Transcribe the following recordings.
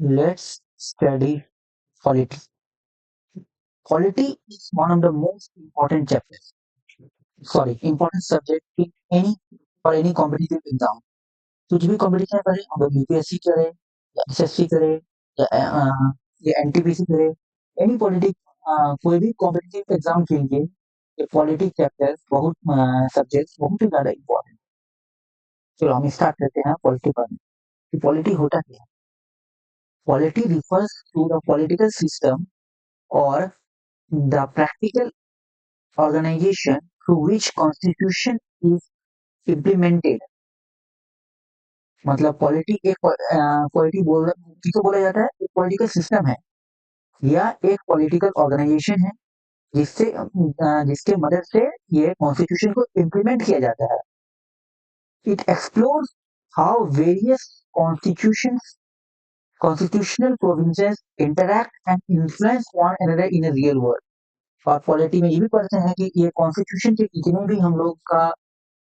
Let's study polity. Polity is one of the most important chapters. Sorry, important subject in any competitive exam. कुछ भी competition करें, अगर UPSC करे या SSC करे या एनटीपीसी करे, एनी पॉलिटिक कोई भी कॉम्पिटिटिव एग्जाम के लिए ये पॉलिटिक चैप्टर बहुत सब्जेक्ट बहुत ही ज्यादा इम्पोर्टेंट। चलो हम स्टार्ट करते हैं पॉलिटी पढ़ना। पॉलिटी होता क्या है? Polity refers to the political system और the practical organization through which constitution is implemented। मतलब पॉलिटी एक किसको बोला जाता है? एक पॉलिटिकल सिस्टम है या एक पॉलिटिकल ऑर्गेनाइजेशन है जिसके मदद से ये कॉन्स्टिट्यूशन को इम्प्लीमेंट किया जाता है। It explores how various constitutional provinces interact and influence one another in a real world. और पॉलिटी में ये भी पढ़ते हैं कि ये कॉन्स्टिट्यूशन के जितने भी हम लोग का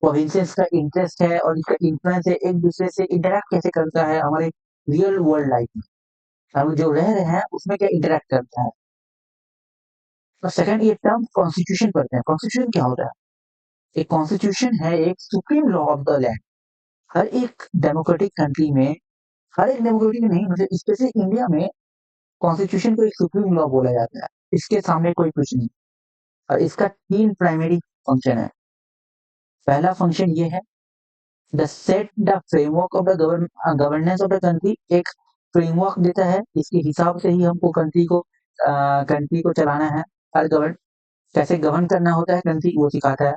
प्रोविंसेस का इंटरेस्ट है और इसका इन्फ्लुएंस है एक दूसरे से इंटरैक्ट कैसे करता है हमारे रियल वर्ल्ड लाइफ में, हम जो रह रहे हैं उसमें क्या इंटरैक्ट करता है। और सेकंड ये टर्म कॉन्स्टिट्यूशन पढ़ते हैं। कॉन्स्टिट्यूशन क्या होता है? एक कॉन्स्टिट्यूशन है एक supreme law of the land. हर एक डेमोक्रेटिक कंट्री में, हर एक डेमोक्रेटिक नहीं मतलब स्पेशली इंडिया में कॉन्स्टिट्यूशन को एक सुप्रीम लॉ बोला जाता है। इसके सामने कोई कुछ नहीं। और इसका 3 प्राइमरी फंक्शन है। पहला फंक्शन ये है the set the framework of the governance of the country. एक फ्रेमवर्क देता है, इसके हिसाब से ही हमको कंट्री को चलाना है। हर गवर्न कैसे गवर्न करना होता है कंट्री वो सिखाता है।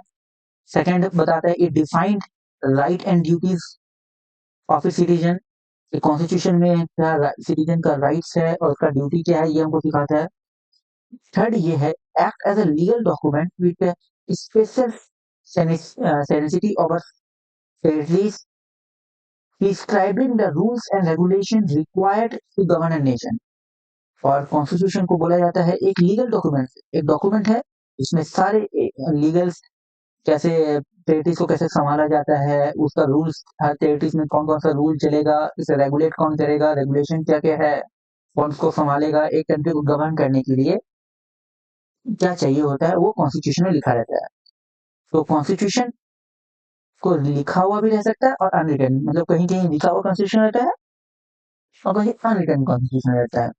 सेकंड बताता है it defined right and duties of a citizen. Constitution में क्या सिटीजन का राइट्स है और उसका ड्यूटी क्या है ये हमको सिखाता है। थर्ड ये है act as a legal document with special sensitivity of territories prescribing the rules and regulations required to govern a nation। और कॉन्स्टिट्यूशन को बोला जाता है एक लीगल डॉक्यूमेंट। एक डॉक्यूमेंट है जिसमें सारे लीगल कैसे टेरिटरीज को कैसे संभाला जाता है, उसका रूल्स टेरिटरीज में कौन कौन सा रूल चलेगा, इसे रेगुलेट कौन करेगा, रेगुलेशन क्या क्या है, कौन उसको संभालेगा, एक कंट्री को गवर्न करने के लिए क्या चाहिए होता है वो कॉन्स्टिट्यूशन में लिखा रहता है। तो कॉन्स्टिट्यूशन को लिखा हुआ भी रह सकता है और अनरिटन, मतलब कहीं कहीं लिखा हुआ कॉन्स्टिट्यूशन रहता है और कहीं अनरिटन कॉन्स्टिट्यूशन रहता है।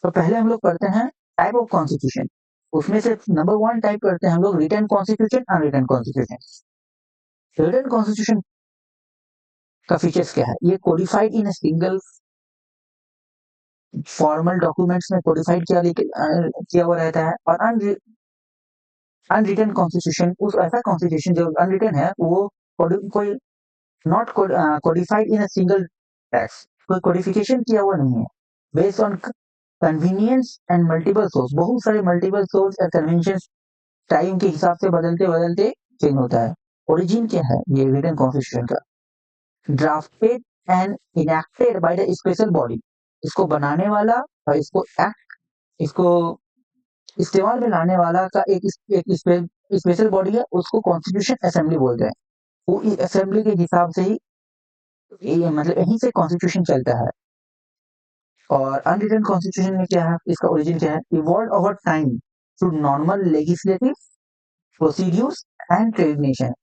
तो पहले हम लोग पढ़ते हैं टाइप ऑफ कॉन्स्टिट्यूशन। उसमें से नंबर 1 टाइप करते हैं हम लोग written constitution, unwritten constitution. Written constitution का फीचर्स क्या है? ये codified in single formal documents में कोडिफाइड किया हुआ रहता है। और अनरिटन कॉन्स्टिट्यूशन उस ऐसा कॉन्स्टिट्यूशन जो अनरिटन है वो कोई not codified in a single text, कोई कोडिफिकेशन किया हुआ नहीं है। Based on convenience and multiple source, बहुत सारे मल्टीपल सोर्स और कन्वेंशन टाइम के हिसाब से बदलते बदलते चेंज होता है। ओरिजिन क्या है ये रिटन कॉन्स्टिट्यूशन का? Drafted and enacted by the special body. इसको बनाने वाला और इसको इस्तेमाल में लाने वाला का एक स्पेशल बॉडी है, उसको कॉन्स्टिट्यूशन असेंबली बोलते हैं। वो इस असेंबली के हिसाब से ही ये मतलब यहीं से कॉन्स्टिट्यूशन चलता है। और अनरिटन कॉन्स्टिट्यूशन में क्या है, इसका ओरिजिन क्या है? Evolve over time through normal legislative procedures and tradition.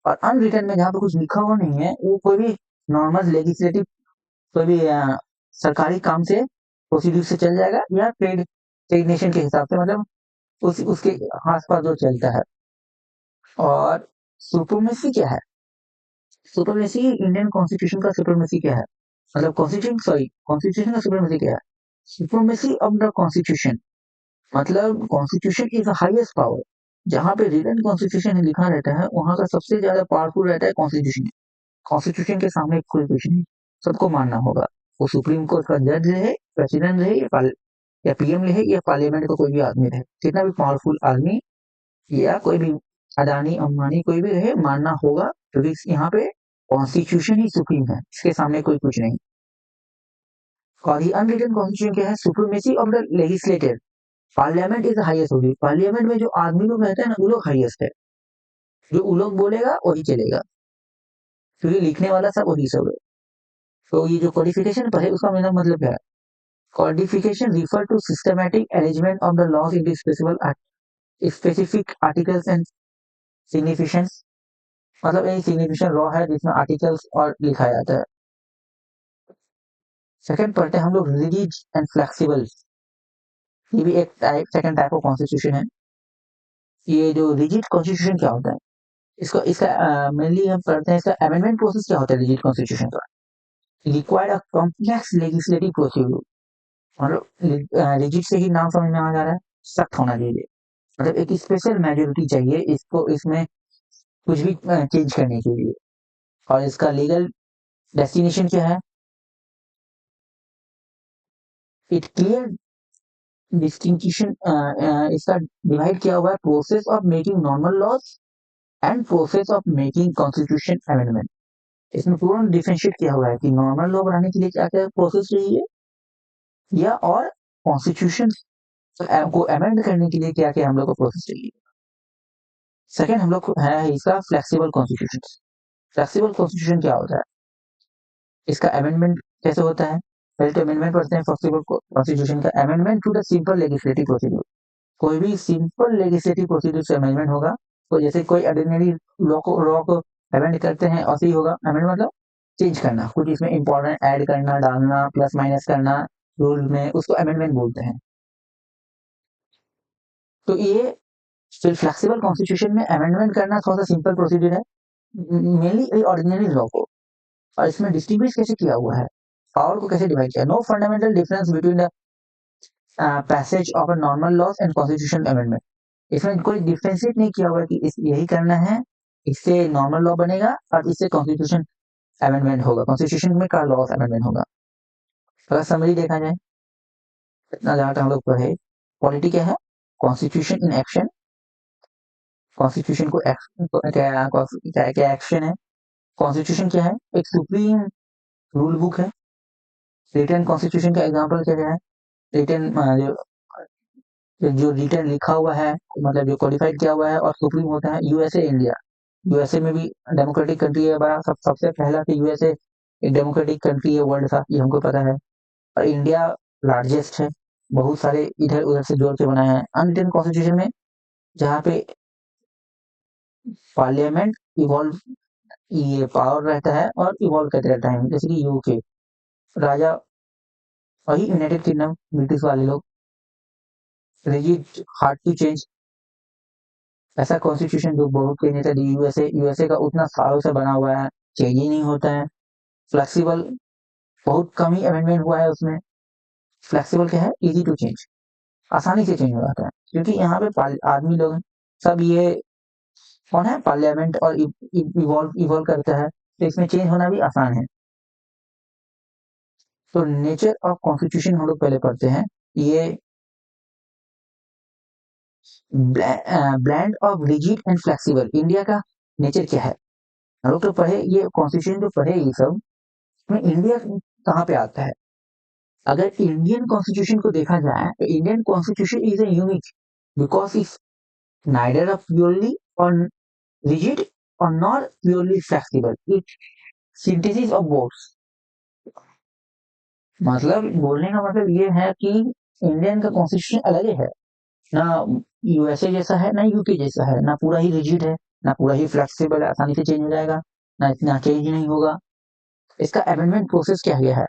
और अनरिटन में जहाँ पे कुछ लिखा हुआ नहीं है वो कोई भी नॉर्मल लेजिस्लेटिव कोई भी सरकारी काम से प्रोसीड्यूर से चल जाएगा या ट्रेडिशन के हिसाब से, मतलब उसके आसपास जो चलता है। और सुप्रीमेसी क्या है? सुप्रीमेसी इंडियन कॉन्स्टिट्यूशन का सुप्रीमेसी क्या है? मतलब कॉन्स्टिट्यूशन का सुप्रीमेसी क्या है? सुप्रीमेसी ऑफ द कॉन्स्टिट्यूशन, मतलब constitution is the highest power. जहाँ पे रिटन कॉन्स्टिट्यूशन लिखा रहता है वहां का सबसे ज्यादा पावरफुल रहता है कॉन्स्टिट्यूशन। कॉन्स्टिट्यूशन के सामने कोई कुछ नहीं, सबको मानना होगा। वो सुप्रीम कोर्ट का जज रहे, प्रेसिडेंट रहे या पीएम रहे या पार्लियामेंट का कोई भी आदमी रहे, कितना भी पावरफुल आदमी या कोई भी अदानी अंबानी कोई भी रहे, मानना होगा क्योंकि यहाँ पे कॉन्स्टिट्यूशन ही सुप्रीम है, इसके सामने कोई कुछ नहीं। और ये अनरिटन कॉन्स्टिट्यूशन क्या है? Supremacy of the legislator. Parliament is highest होगी, पार्लियामेंट में जो आदमी लोग रहते हैं ना वो लोग हाईएस्ट है, जो वो लोग बोलेगा वही चलेगा क्योंकि लिखने वाला सब वही सब है। तो ये जो कोडिफिकेशन पर है उसका मेरा मतलब क्या है? Codification refer to systematic arrangement of the laws in specific articles and significance. मतलब एक सिग्निफिकेंट लॉ है जिसमें आर्टिकल्स और लिखा जाता है। सेकंड पढ़ते हैं हम लोग रिजिड एंड फ्लेक्सिबल। ये भी एक सेकंड टाइप ऑफ कॉन्स्टिट्यूशन है। ये जो रिजिड कॉन्स्टिट्यूशन क्या होता है, इसको इसका मेनली हम पढ़ते हैं इसका अमेंडमेंट प्रोसेस क्या होता है रिजिड कॉन्स्टिट्यूशन का। Required a complex legislative procedure. मतलब रिजिड से ही नाम समझ में आ जा रहा है, सख्त होना चाहिए। मतलब एक स्पेशल मेजोरिटी चाहिए इसको इसमें कुछ भी चेंज करने के लिए। और इसका लीगल डेस्टिनेशन क्या है? इट क्लियर डिस्टिंक्शन इसका डिवाइड किया हुआ है process of making normal laws and process of making constitution amendment. इसमें पूरा डिफरेंशिएट किया हुआ है कि नॉर्मल लॉ बनाने के लिए क्या क्या प्रोसेस चाहिए या और कॉन्स्टिट्यूशन को अमेंड करने के लिए क्या क्या हम लोग को प्रोसेस चाहिए। सेकेंड हम लोग है इसका फ्लेक्सिबल कॉन्स्टिट्यूशन। फ्लेक्सिबल कॉन्स्टिट्यूशन क्या होता है, इसका अमेंडमेंट कैसे होता है? पहले तो अमेंडमेंट पढ़ते हैं फ्लेक्सिबल कॉन्स्टिट्यूशन का। Amendment to the simple legislative procedure. कोई भी सिंपल लेजिस्लेटिव प्रोसीड्यूर से अमेंडमेंट होगा। तो जैसे कोई ऑर्डिनरी लॉ को अमेंड करते हैं ऐसे ही होगा। अमेंड मतलब चेंज करना, कुछ इसमें इंपॉर्टेंट ऐड करना, डालना, प्लस माइनस करना रूल में, उसको अमेंडमेंट बोलते हैं। तो ये फिर फ्लेक्सिबल कॉन्स्टिट्यूशन में अमेंडमेंट करना थोड़ा सा सिंपल प्रोसीजर है, मेनली ऑर्डिनरी लॉ को। और इसमें डिस्टिंग्विश कैसे किया हुआ है, पावर को कैसे डिवाइड किया। No fundamental difference between the passage of a normal laws and constitution amendment. इसमें कोई डिफ्रेंशिएट नहीं किया हुआ कि यही करना है, इससे नॉर्मल लॉ बनेगा और इससे कॉन्स्टिट्यूशन अमेंडमेंट होगा, कॉन्स्टिट्यूशन में का लॉ अमेंडमेंट होगा। अगर समरी देखा जाए, इतना जहाँ तक हम लोग पढ़े, पॉलिटी क्या है? Constitution in action. कॉन्स्टिट्यूशन को क्या क्या एक्शन है। कॉन्स्टिट्यूशन क्या है? एक सुप्रीम रूल बुक है। रिटर्न कॉन्स्टिट्यूशन का एग्जांपल क्या है? रिटर्न जो रिटर्न लिखा हुआ है, मतलब जो क्वालिफाइड किया हुआ है, और सुप्रीम होता है यूएसए, इंडिया। यूएसए में भी डेमोक्रेटिक कंट्री है, बड़ा सबसे पहला तो यूएसए एक डेमोक्रेटिक कंट्री है वर्ल्ड का, ये हमको पता है। और इंडिया लार्जेस्ट है, बहुत सारे इधर उधर से जोड़ के बनाया है। अनरिटन कॉन्स्टिट्यूशन में जहाँ पे पार्लियामेंट इवॉल्व, ये पावर रहता है और इवॉल्व करते रहता है, जैसे कि यूके राजा, वही यूनाइटेड किंगडम ब्रिटिश वाले लोग। रिजिड, हार्ड टू चेंज, ऐसा कॉन्स्टिट्यूशन जो बहुत के नेता। यूएसए का उतना सालों से बना हुआ है, चेंज ही नहीं होता है। फ्लेक्सिबल, बहुत कम ही अमेंडमेंट हुआ है उसमें। फ्लेक्सिबल क्या है? इजी टू चेंज, आसानी से चेंज हो जाता है, क्योंकि यहाँ पे आदमी लोग हैं सब, ये कौन है, पार्लियामेंट, और इवॉल्व इवॉल्व करता है, तो इसमें चेंज होना भी आसान है। तो नेचर ऑफ कॉन्स्टिट्यूशन हम लोग पहले पढ़ते हैं। ये bland of rigid and flexible, India का नेचर क्या है। हम लोग तो पढ़े ये कॉन्स्टिट्यूशन जो पढ़े ये सब में इंडिया कहाँ पे आता है। अगर इंडियन कॉन्स्टिट्यूशन को देखा जाए तो Indian constitution is a unique because it's neither of purely और rigid or not purely flexible. It synthesis of both. मतलब बोलने का मतलब ये है कि इंडियन का कॉन्स्टिट्यूशन अलग है, ना यूएसए जैसा है ना यूके जैसा है, ना पूरा ही रिजिड है ना पूरा ही फ्लेक्सिबल है, आसानी से चेंज हो जाएगा, ना इतना चेंज नहीं होगा। इसका अमेंडमेंट प्रोसेस क्या है?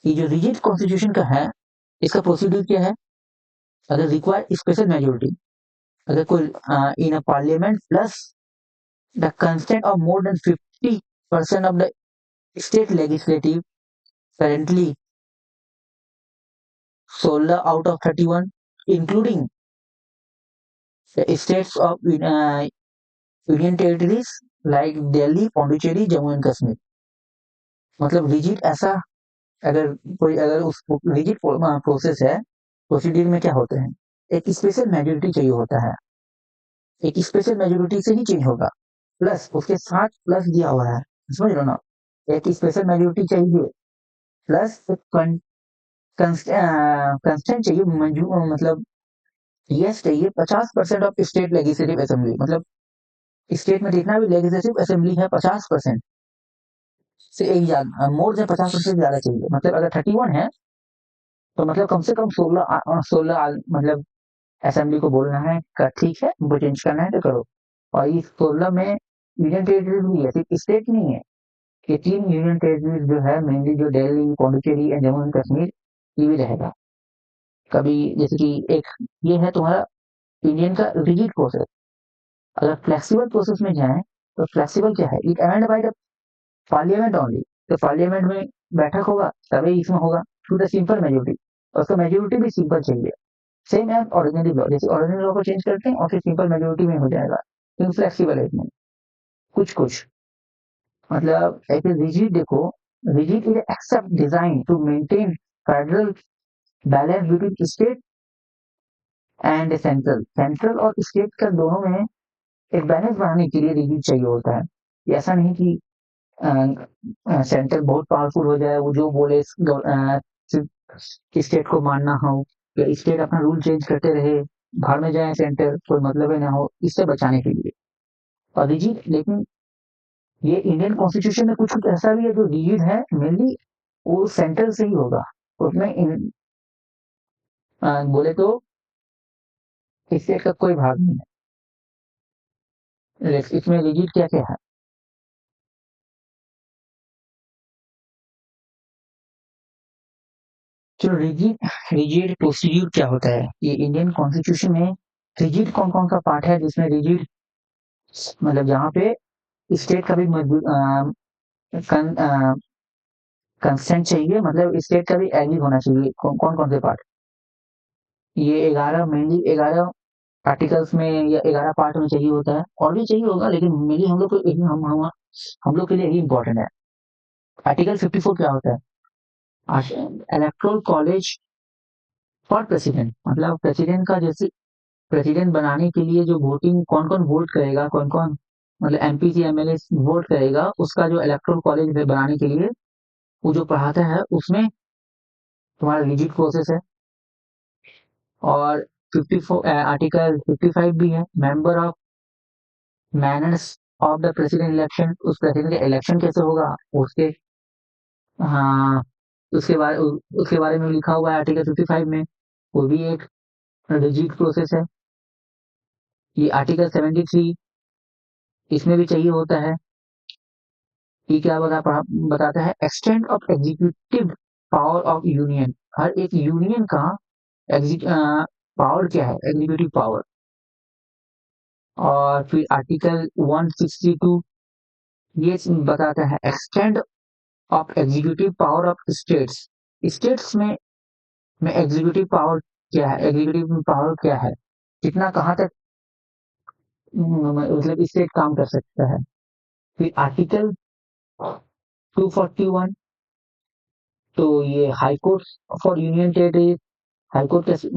ये जो रिजिड कॉन्स्टिट्यूशन का है, इसका प्रोसीड्यूर क्या है? अगर रिक्वायर स्पेशल मेजोरिटी, अगर कोई in a parliament plus the consent of more than 50% of the state legislative, currently 16 out of 31, including the states of union territories like Delhi, Pondicherry, Jammu and Kashmir। मतलब rigid ऐसा, अगर कोई अगर उस rigid process है, procedure में क्या होते हैं, एक स्पेशल मेजोरिटी चाहिए होता है, एक स्पेशल मेजोरिटी से ही चेंज होगा, प्लस उसके साथ प्लस दिया हुआ है, समझ लो ना। एक स्पेशल मेजोरिटी चाहिए प्लस कंस्टेंट चाहिए, मतलब यस चाहिए 50% ऑफ स्टेट लेजिस्लेटिव असेंबली। मतलब स्टेट में जितना भी लेजिस्लेटिव असेंबली है 50%, से एक ज्यादा, मोर देन 50% ज्यादा चाहिए। मतलब अगर 31 है तो मतलब कम से कम 16 मतलब असेंबली को बोलना है का ठीक है, हमको चेंज करना है तो करो। और इस 16 में यूनियन टेरिटरीज भी है, सिर्फ स्टेट नहीं है। ये 3 यूनियन टेरिटरीज जो है मेनली, जो दिल्ली, पौंडीचेरी एंड जम्मू एंड कश्मीर, ये भी रहेगा। कभी जैसे कि एक ये है तुम्हारा इंडियन का रिजिड प्रोसेस। अगर फ्लेक्सिबल प्रोसेस में जाएं तो फ्लेक्सिबल क्या है, it amend by the parliament only. तो पार्लियामेंट में बैठक होगा तभी इसमें होगा टू द सिंपल मेजोरिटी, और उसका मेजोरिटी भी सिंपल चाहिए। सेम एज ऑर्डिनरी लॉ, जैसे ऑर्डिनरी लॉ को चेंज करते हैं और फिर सिंपल मेजोरिटी में हो जाएगा, क्योंकि फ्लेक्सिबल है इसमें कुछ कुछ। मतलब एक रिजिड देखो, rigid is except design to maintain federal balance between state and central. Central और स्टेट का दोनों में एक बैलेंस बनाने के लिए रिजिड चाहिए होता है। ये ऐसा नहीं कि सेंटर बहुत पावरफुल हो जाए, वो जो बोले स्टेट को मानना हो, या स्टेट अपना रूल चेंज करते रहे, भाड़ में जाए सेंटर, कोई मतलब ही ना हो, इससे बचाने के लिए। और रिजिड, लेकिन ये इंडियन कॉन्स्टिट्यूशन में कुछ कुछ ऐसा भी है जो रिजिड है, मेनली वो सेंट्रल से ही होगा। उसमें बोले तो स्टेट का कोई भाग नहीं है। इसमें रिजिड क्या क्या है? जो रिजिड रिजिड प्रोसीड्यूर क्या होता है, ये इंडियन कॉन्स्टिट्यूशन में रिजिड कौन कौन सा पार्ट है जिसमें रिजिड, मतलब यहाँ पे स्टेट का भी कंसेंट चाहिए, मतलब स्टेट का भी एग्री होना चाहिए। कौन कौन से पार्ट, ये 11 मेनली 11 आर्टिकल्स में या 11 पार्ट में चाहिए होता है, और भी चाहिए होगा, लेकिन मेनली हम लोग को हम लोग के लिए यही इंपॉर्टेंट है। आर्टिकल 54 क्या होता है? इलेक्टोरल कॉलेज फॉर प्रेसिडेंट, मतलब प्रेसिडेंट का, जैसे प्रेसिडेंट बनाने के लिए जो वोटिंग, कौन कौन वोट करेगा, कौन कौन मतलब एमपी सी एमएलए वोट करेगा, उसका जो इलेक्टोरल कॉलेज बनाने के लिए वो जो पढ़ाता है, उसमें तुम्हारा रिजिड प्रोसेस है। और 54 आर्टिकल 55 भी है, member of manners of the president election, उस प्रेसिडेंट का इलेक्शन कैसे होगा उसके, हाँ, उसके बारे में लिखा हुआ है आर्टिकल 55 में। वो भी एक रिजिड प्रोसेस है। ये आर्टिकल 73 इसमें भी चाहिए होता है। ये क्या बताता है, extend of executive power of union. हर एक यूनियन का पावर क्या है, एग्जीक्यूटिव पावर। और फिर आर्टिकल 162 ये बताता है extend of executive power of states. States में एग्जीक्यूटिव पावर क्या है, एग्जीक्यूटिव पावर क्या है, कितना कहाँ तक मतलब स्टेट काम कर सकता है। फिर आर्टिकल 241, तो ये high court for union territory. High court के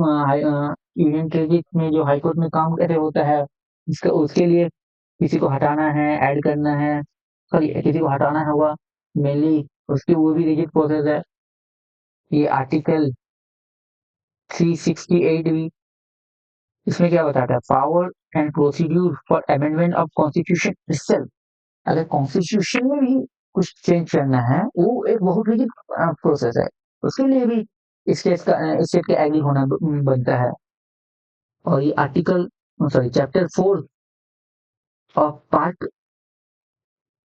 यूनियन टेरिटरी में जो हाई कोर्ट में काम कैसे होता है, इसका उसके लिए किसी को हटाना है, ऐड करना है, सॉरी किसी को हटाना होगा मेनली, उसकी वो भी रिजिड प्रोसेस है। ये आर्टिकल 368 भी, इसमें क्या बताता है, power and procedure for amendment of constitution itself। अगर कॉन्स्टिट्यूशन में भी कुछ चेंज करना है, वो एक बहुत ही प्रोसेस है, उसके लिए भी स्टेट का एग्री होना बनता है। और ये article, sorry, chapter 4 of part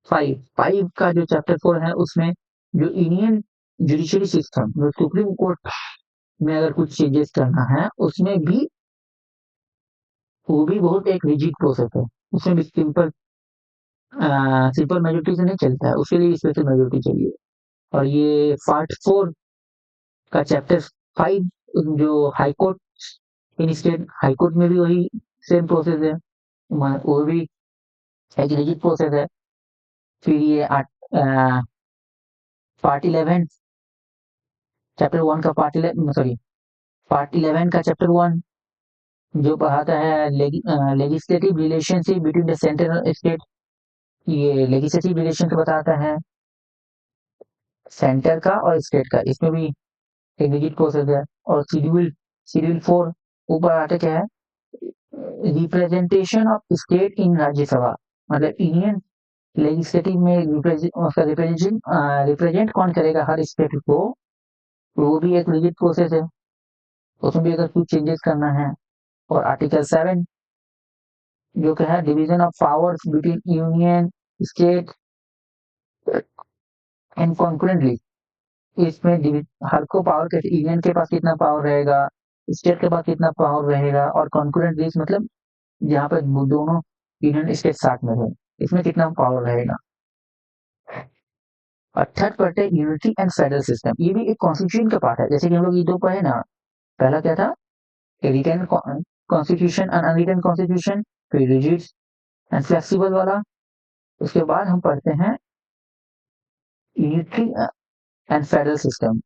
5 का जो चैप्टर 4 है, उसमें जो इंडियन जुडिशरी सिस्टम, जो सुप्रीम कोर्ट में अगर कुछ चेंजेस करना है, उसमें भी वो भी बहुत एक रिजिड प्रोसेस है। उसमें भी सिंपल मेजोरिटी से नहीं चलता है, उसके लिए स्पेशल मेजोरिटी चाहिए। और ये पार्ट 4 का चैप्टर 5, जो हाई कोर्ट इन स्टेट, हाई कोर्ट में भी वही सेम प्रोसेस है, वो भी एक रिजिड प्रोसेस है। फिर ये पार्ट 11, चैप्टर 1 का पार्ट 11, सॉरी, पार्ट 11 का चैप्टर 1 जो पढ़ाता है legislative relationship between the centre और स्टेट। ये लेजिस्लेटिव रिलेशन बताता है सेंटर का और स्टेट का, इसमें भी एक रिजिड प्रोसेस है। और शेड्यूल 4 ऊपर आते क्या है, representation of state in Rajya Sabha, मतलब यूनियन लेजिस्लेटिव में उसका रिप्रेजेंट कौन करेगा हर स्टेट को, वो भी एक रिजिड प्रोसेस है, उसमें भी अगर कुछ चेंजेस करना है। और आर्टिकल 7 जो कि है division of powers between union state and concurrently, इसमें हर को पावर कैसे, यूनियन के पास कितना पावर रहेगा, स्टेट के पास कितना पावर रहेगा, और कॉन्करेंट लिस्ट मतलब जहाँ पे दोनों यूनियन स्टेट साथ में है, इसमें कितना पावर रहेगा। और थर्ड पार्ट है यूनिटी एंड फेडरल सिस्टम, ये भी एक कॉन्स्टिट्यूशन का पार्ट है, जैसे कि हम लोग ये दो पढ़े ना, पहला क्या था, return constitution and unwritten constitution, फिर रिजिड एंड फ्लेक्सिबल वाला, उसके बाद हम पढ़ते हैं unity and federal system.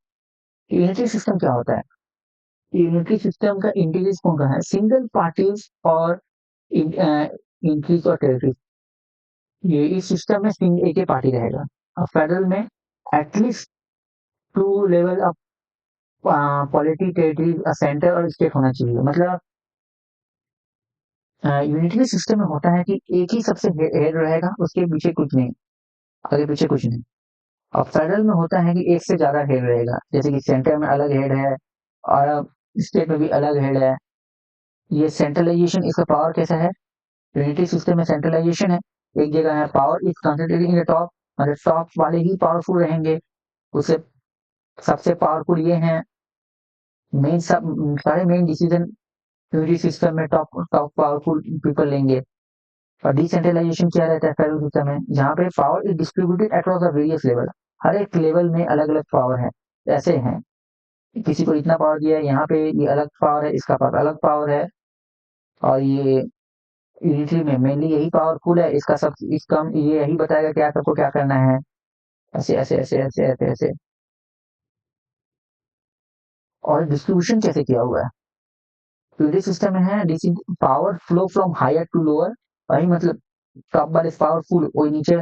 Unity system क्या होता है, यूनिटी सिस्टम का इंटीग्रेस कौन का है, सिंगल पार्टीज और इंक्रीज और टेरिटरीज, ये इस सिस्टम में सिंगल एक ही पार्टी रहेगा। और फेडरल में at least two level of polity, territory, centre और स्टेट होना चाहिए। मतलब यूनिटरी सिस्टम में होता है कि एक ही सबसे हेड रहेगा, उसके पीछे कुछ नहीं, आगे पीछे कुछ नहीं। और फेडरल में होता है कि एक से ज्यादा हेड रहेगा, जैसे कि सेंटर में अलग हेड है और स्टेट में भी अलग हेड है। ये सेंट्रलाइजेशन, इसका पावर कैसा है, यूनिटरी सिस्टम में सेंट्रलाइजेशन है, एक जगह है, power is concentrated in the top, मतलब टॉप वाले ही पावरफुल रहेंगे, उससे सबसे पावरफुल ये हैं, मेन सब सारे मेन डिसीजन यूनिटरी सिस्टम में टॉप टॉप पावरफुल पीपल लेंगे। और डिसेंट्रलाइजेशन क्या रहता है फेडरल सिस्टम में, जहाँ पे power is distributed across the various level, हर एक लेवल में अलग अलग पावर है, ऐसे हैं, किसी को इतना पावर दिया है, यहाँ पे ये अलग पावर है, इसका पावर अलग पावर है। और ये यूनिटरी में मेनली यही पावरफुल है, इसका सब इसका ये यही बताएगा क्या सबको क्या करना है, ऐसे ऐसे ऐसे ऐसे ऐसे ऐसे। और डिस्ट्रीब्यूशन कैसे किया हुआ है, यूनिटरी सिस्टम में है power flow from higher to lower, वही मतलब टॉप वाले पावरफुल वही नीचे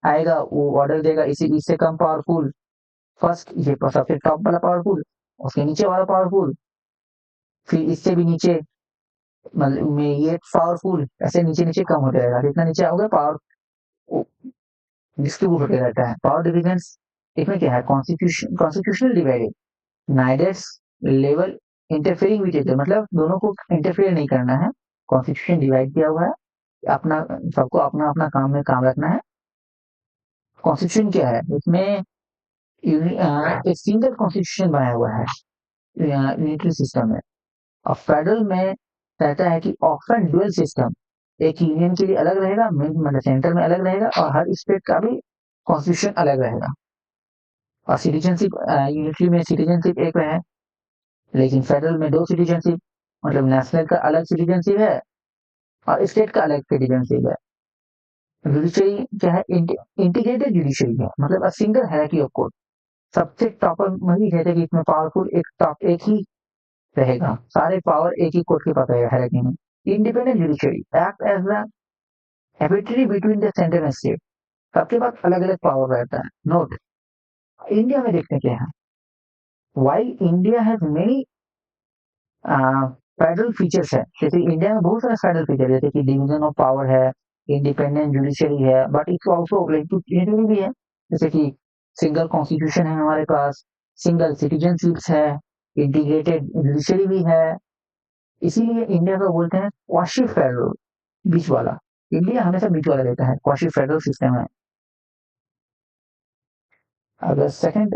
आएगा, वो ऑर्डर देगा, इसी इससे कम पावरफुल फर्स्ट, ये सबसे टॉप वाला पावरफुल, उसके नीचे वाला पावरफुल, फिर इससे भी नीचे, मतलब में ये पावरफुल, ऐसे नीचे नीचे कम होता रहेगा, जितना नीचे आओगे पावर डिस्ट्रीब्यूट होते रहता है। पावर डिवीजन इसमें क्या है, constitutional divided, neither level interfering with each other, मतलब दोनों को इंटरफेयर नहीं करना है, कॉन्स्टिट्यूशन डिवाइड किया हुआ है, अपना सबको अपना अपना काम में काम रखना है। कॉन्स्टिट्यूशन क्या है, इसमें एक सिंगल कॉन्स्टिट्यूशन बनाया हुआ है यूनिटरी सिस्टम में। और फेडरल में रहता है कि ऑप्शन ड्यूअल सिस्टम, एक यूनियन के लिए अलग रहेगा, मतलब सेंटर में अलग रहेगा, और हर स्टेट का भी कॉन्स्टिट्यूशन अलग रहेगा। और सिटीजनशिप, यूनिटरी में सिटीजनशिप एक है, लेकिन फेडरल में दो सिटीजनशिप, मतलब नेशनल का अलग सिटीजनशिप है और स्टेट का अलग सिटीजनशिप है। जुडिशरी क्या है, इंटीग्रेटेड जुडिशरी है, मतलब सिंगल हायरार्की ऑफ कोर्ट, सबसे टॉपर वही है कि इसमें पावरफुल एक टॉप एक ही रहेगा, सारे पावर एक ही कोर्ट के पास रहेगा हायरार्की में। Independent judiciary act as the arbitrary between the centre and state, सबके पास अलग अलग पावर रहता है। नोट, इंडिया में देखते क्या है, while India has many federal features है, जैसे इंडिया में बहुत सारे फेडरल फीचर, जैसे कि डिवीजन ऑफ पावर है, इंडिपेंडेंट जुडिशरी है, बट इट्स ऑल्सो यूनिटरी भी है, जैसे कि सिंगल कॉन्स्टिट्यूशन है हमारे पास, सिंगल सिटीजनशिप्स है, इंटीग्रेटेड जुडिशरी भी है। इसीलिए इंडिया को बोलते हैं क्वाशी फेडरल, बीच वाला, इंडिया हमेशा बीच वाला रहता है, क्वाशी फेडरल सिस्टम है। अगर सेकंड